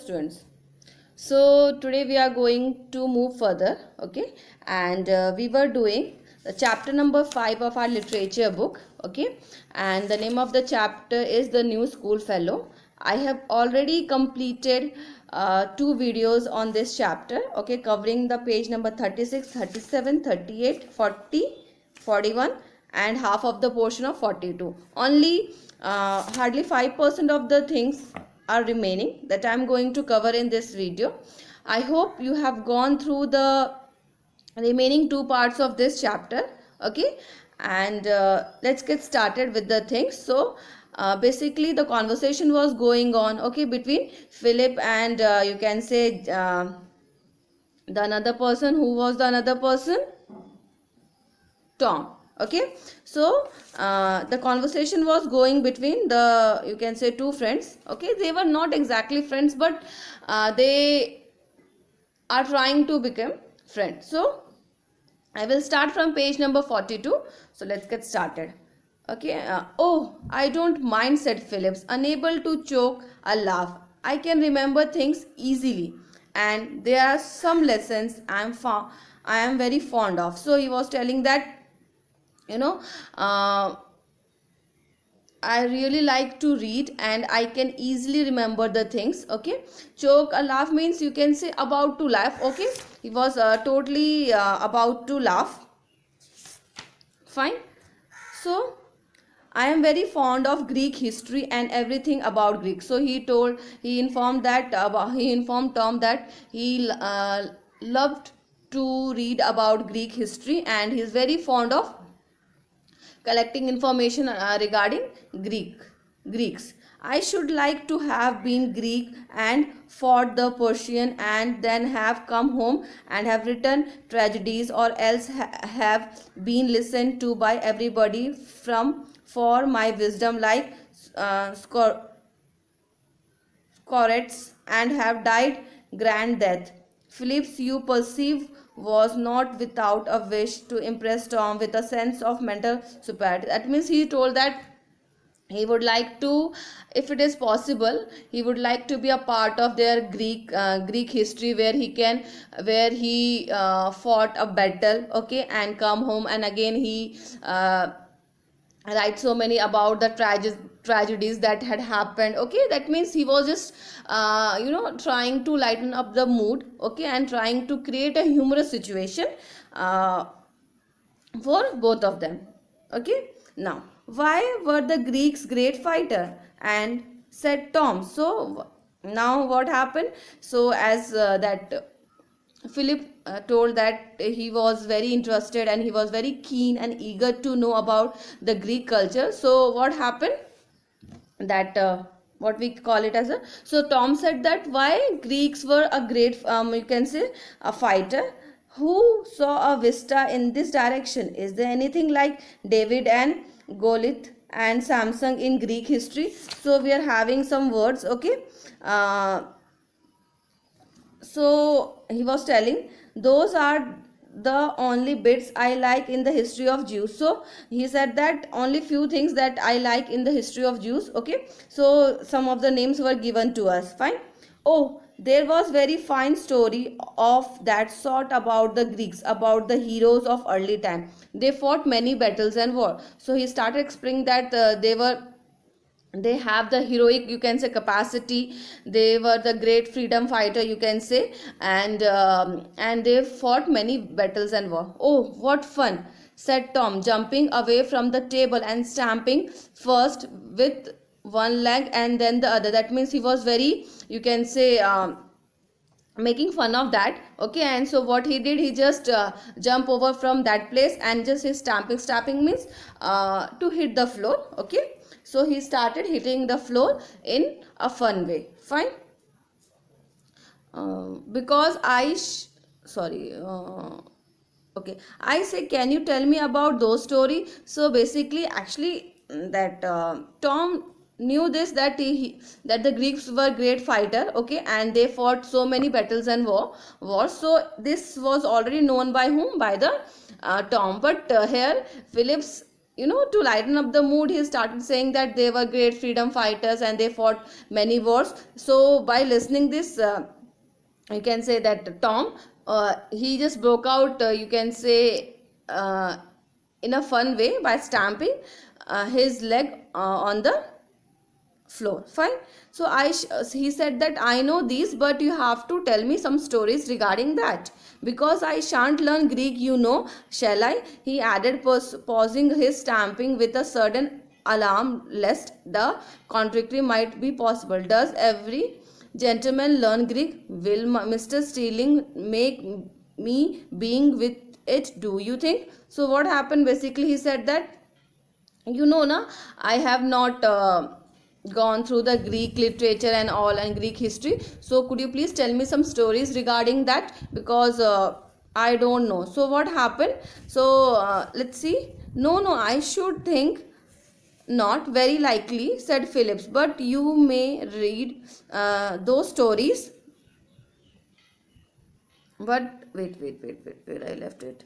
students. So today we are going to move further, okay, and we were doing the chapter number 5 of our literature book, okay, and the name of the chapter is The New School Fellow. I have already completed two videos on this chapter, okay, covering the page number 36, 37, 38, 40, 41 and half of the portion of 42. Only hardly 5% of the things are remaining that I am going to cover in this video. I hope you have gone through the remaining two parts of this chapter, okay, and let's get started with the things. So basically the conversation was going on, okay, between Philip and you can say the another person. Who was the another person? Tom. Okay, so the conversation was going between the, you can say, two friends. Okay, they were not exactly friends, but they are trying to become friends. So I will start from page number 42. So let's get started. Okay. Oh, I don't mind, said Phillips, unable to choke a laugh. I can remember things easily, and there are some lessons I am very fond of. So he was telling that, I really like to read and I can easily remember the things. Okay, choke a laugh means you can say about to laugh. Okay, he was totally about to laugh. Fine. So I am very fond of Greek history and everything about Greek. So he informed Tom that he loved to read about Greek history and he is very fond of collecting information regarding Greeks. I should like to have been Greek and fought the Persian and then have come home and have written tragedies, or else have been listened to by everybody for my wisdom like Socrates and have died grand death. Phillips, you perceive, was not without a wish to impress Tom with a sense of mental superiority. That means he told that he would like to, if it is possible, he would like to be a part of their Greek history, where he fought a battle, okay, and come home and again he write so many about the tragedies that had happened. Okay, that means he was just trying to lighten up the mood, okay, and trying to create a humorous situation for both of them. Okay, now why were the Greeks great fighter? And said Tom. So now what happened? So as that Philip told that he was very interested and he was very keen and eager to know about the Greek culture. So what happened? That what we call it as a, so Tom said that why Greeks were a great you can say a fighter. Who saw a vista in this direction? Is there anything like David and Goliath and Samson in Greek history? So we are having some words, okay. So he was telling those are the only bits I like in the history of Jews. So he said that only few things that I like in the history of Jews, okay. So some of the names were given to us. Fine. Oh, there was very fine story of that sort about the Greeks, about the heroes of early time. They fought many battles and war. So he started explaining that they have the heroic, you can say, capacity. They were the great freedom fighter, you can say, and they fought many battles and war. Oh, what fun, said Tom, jumping away from the table and stamping first with one leg and then the other. That means he was very, you can say, making fun of that, okay. And so what he did, he just jump over from that place and just his stamping means to hit the floor, okay. So he started hitting the floor in a fun way. Fine. Because okay, I say, can you tell me about those story? So basically, actually, that Tom knew this, that that the Greeks were great fighter, okay, and they fought so many battles and wars. So this was already known by whom? By the Tom. But here Phillips to lighten up the mood, he started saying that they were great freedom fighters and they fought many wars. So by listening this, you can say that Tom, he just broke out, you can say, in a fun way by stamping his leg on the floor. Fine. So he said that I know these, but you have to tell me some stories regarding that, because I shan't learn Greek, shall I? He added, pausing his stamping with a sudden alarm lest the contrary might be possible. Does every gentleman learn Greek? Will Mr. Stealing make me being with it, do you think? So what happened basically, he said that, I have not gone through the Greek literature and all and Greek history, so could you please tell me some stories regarding that, because I don't know. So what happened, so let's see. No, I should think not, very likely, said Phillips, but you may read those stories. But wait, I left it.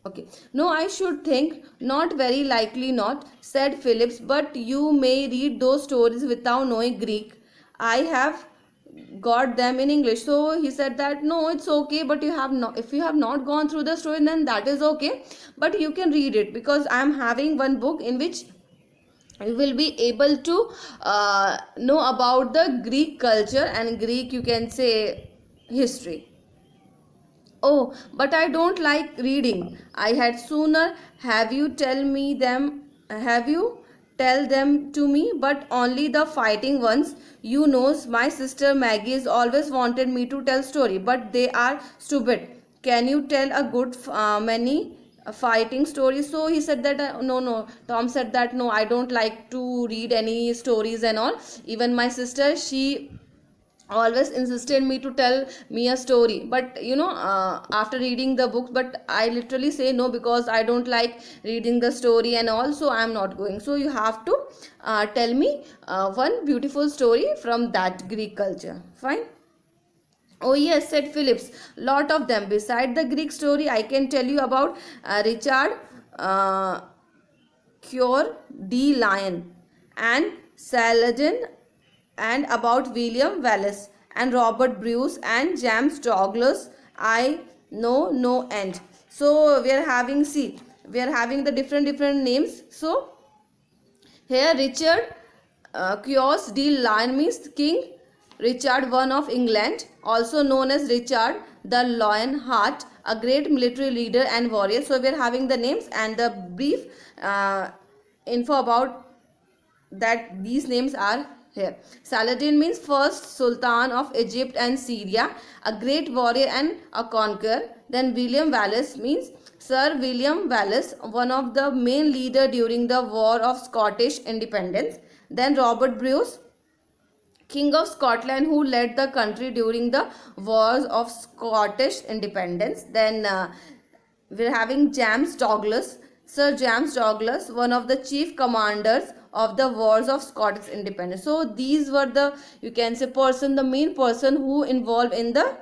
Okay. No, I should think not, very likely not, said Phillips, but you may read those stories without knowing Greek. I have got them in English. So he said that no, it's okay, but you have not, if you have not gone through the story, then that is okay, but you can read it, because I am having one book in which you will be able to know about the Greek culture and Greek, you can say, history. Oh, but I don't like reading. I had sooner have you tell them to me, but only the fighting ones. You knows my sister Maggie has always wanted me to tell story, but they are stupid. Can you tell a good many fighting stories? So he said that no. Tom said that no, I don't like to read any stories and all. Even my sister, she always insisted me to tell me a story, but after reading the books, but I literally say no, because I don't like reading the story and all, so I am not going. So you have to tell me one beautiful story from that Greek culture. Fine. Oh yes, said Phillips, lot of them. Beside the Greek story, I can tell you about Richard Coeur de Lion and Saladin, and about William Wallace and Robert Bruce and James Douglas. I know no end. So we are having, see, we are having the different names. So here Richard Coeur de Lion means King Richard I of England, also known as Richard the Lionheart, a great military leader and warrior. So we are having the names and the brief info about that. These names are here. Saladin means first Sultan of Egypt and Syria, a great warrior and a conqueror. Then William Wallace means Sir William Wallace, one of the main leader during the War of Scottish Independence. Then Robert Bruce, King of Scotland, who led the country during the Wars of Scottish Independence. Then we're having James Douglas, Sir James Douglas, one of the chief commanders of the Wars of Scottish Independence. So these were the, you can say, the main person who involved in the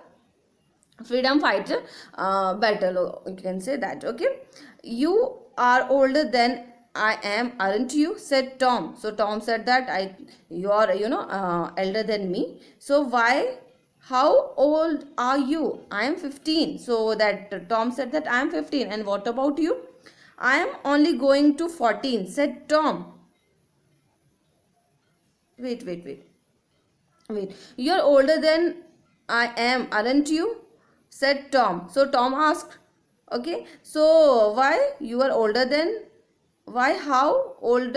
freedom fighter battle. You can say that. Okay. You are older than I am, aren't you? Said Tom. So Tom said that you are elder than me. So why? How old are you? I am 15. So that Tom said that I am 15. And what about you? I am only going to 14. Said Tom. Wait. You are older than I am, aren't you? Said Tom. So Tom asked, okay, so why you are older than, why how old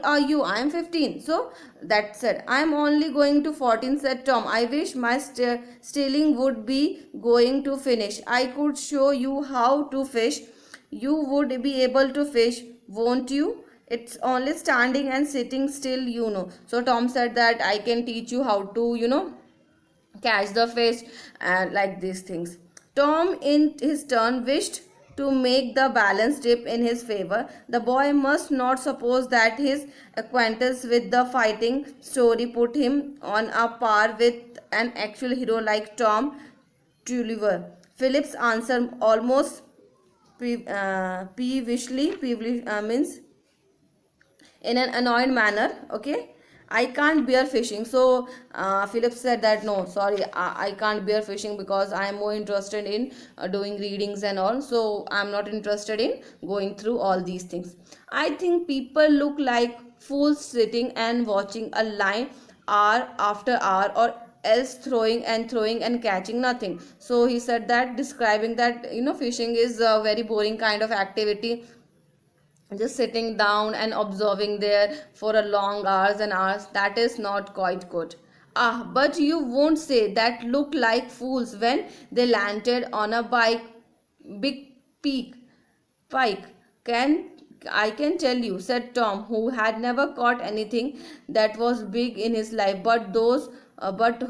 are you? I am 15. So that said, I am only going to 14, said Tom. I wish my stealing would be going to finish. I could show you how to fish. You would be able to fish, won't you? It's only standing and sitting still. So Tom said that I can teach you how to, catch the fish and like these things. Tom in his turn wished to make the balance tip in his favor. The boy must not suppose that his acquaintance with the fighting story put him on a par with an actual hero like Tom Tulliver. Philip's answer almost peevishly means in an annoyed manner. Okay, I can't bear fishing. So Philip said that no, sorry, I can't bear fishing because I am more interested in doing readings and all, so I'm not interested in going through all these things. I think people look like fools sitting and watching a line hour after hour, or else throwing and catching nothing. So he said that, describing that fishing is a very boring kind of activity, just sitting down and observing there for a long hours and hours, that is not quite good. But you won't say that look like fools when they landed on a big peak pike. Can i can tell you, said Tom, who had never caught anything that was big in his life, but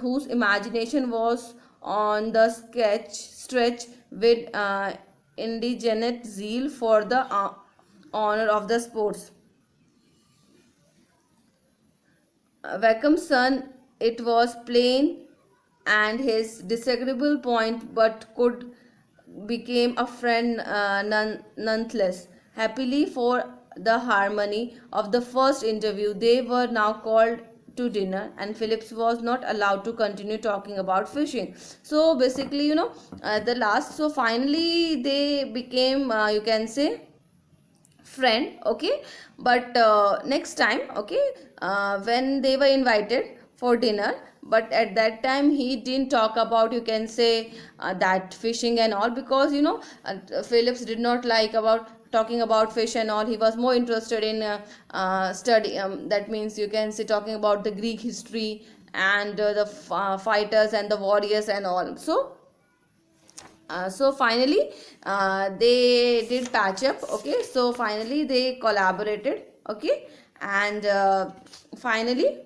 whose imagination was on the stretch with indigenous zeal for the honor of the sports. Wackham's son, it was plain, and his disagreeable point, but could became a friend nonetheless. Happily for the harmony of the first interview, they were now called to dinner, and Phillips was not allowed to continue talking about fishing. So basically, the last, so finally they became, you can say, friend. Okay, but next time, okay, when they were invited for dinner, but at that time he didn't talk about, you can say, that fishing and all, because Phillips did not like about talking about fish and all. He was more interested in study, that means, you can say, talking about the Greek history and the fighters and the warriors and all. So finally they did patch up. Okay, so finally they collaborated. Okay, and finally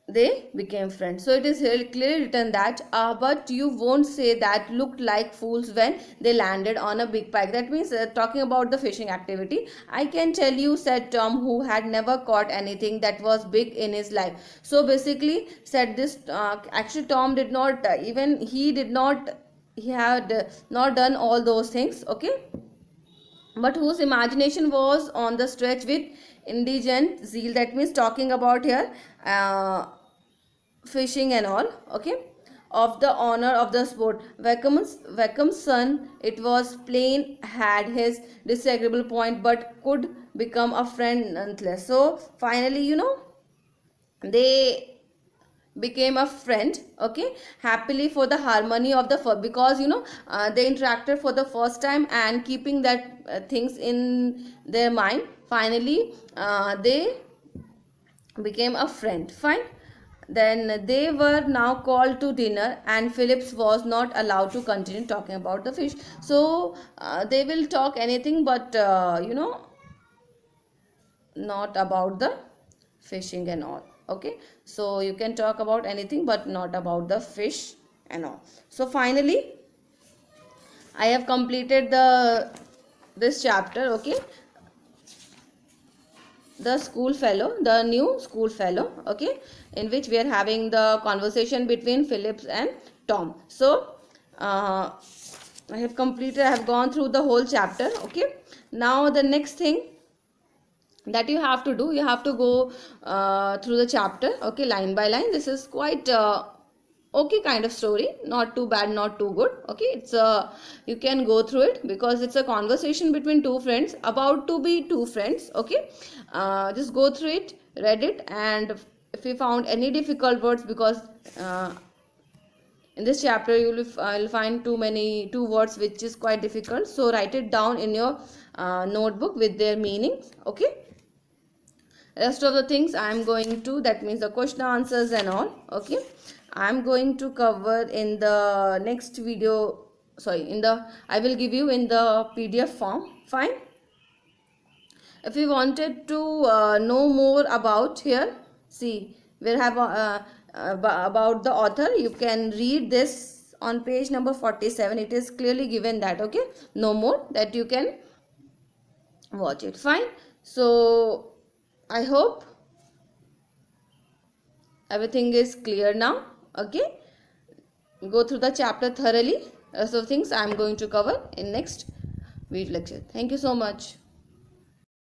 they became friends. So it is here clearly written that, but you won't say that looked like fools when they landed on a big pike. That means talking about the fishing activity. I can tell you, said Tom, who had never caught anything that was big in his life. So basically said this, actually Tom did not, even he did not, he had not done all those things. Okay, but whose imagination was on the stretch with indigent zeal. That means talking about here fishing and all. Okay, of the honor of the sport. Wackham's son, it was plain, had his disagreeable point, but could become a friend nonetheless. So finally, they became a friend. Okay, happily for the harmony of the because they interacted for the first time, and keeping that things in their mind, finally they became a friend. Fine. Then they were now called to dinner, and Phillips was not allowed to continue talking about the fish. So they will talk anything, but not about the fishing and all. Okay, so you can talk about anything, but not about the fish and all. So finally I have completed this chapter. Okay, the new schoolfellow. Okay, in which we are having the conversation between Phillips and Tom. So I have completed, I have gone through the whole chapter. Okay, now the next thing that you have to do, you have to go through the chapter. Okay, line by line. This is quite okay kind of story, not too bad, not too good. Okay, it's you can go through it, because it's a conversation between two friends, about to be two friends. Okay, just go through it, read it, and if you found any difficult words, because in this chapter you will find two words which is quite difficult, so write it down in your notebook with their meanings. Okay, rest of the things I am going to, that means the question answers and all. Okay, I am going to cover in the next video. Sorry, I will give you in the PDF form. Fine. If you wanted to know more about here, see, we have about the author. You can read this on page number 47. It is clearly given that. Okay, no more, that you can watch it. Fine. So I hope everything is clear now. Okay, go through the chapter thoroughly. Rest of things I am going to cover in next video lecture. Thank you so much.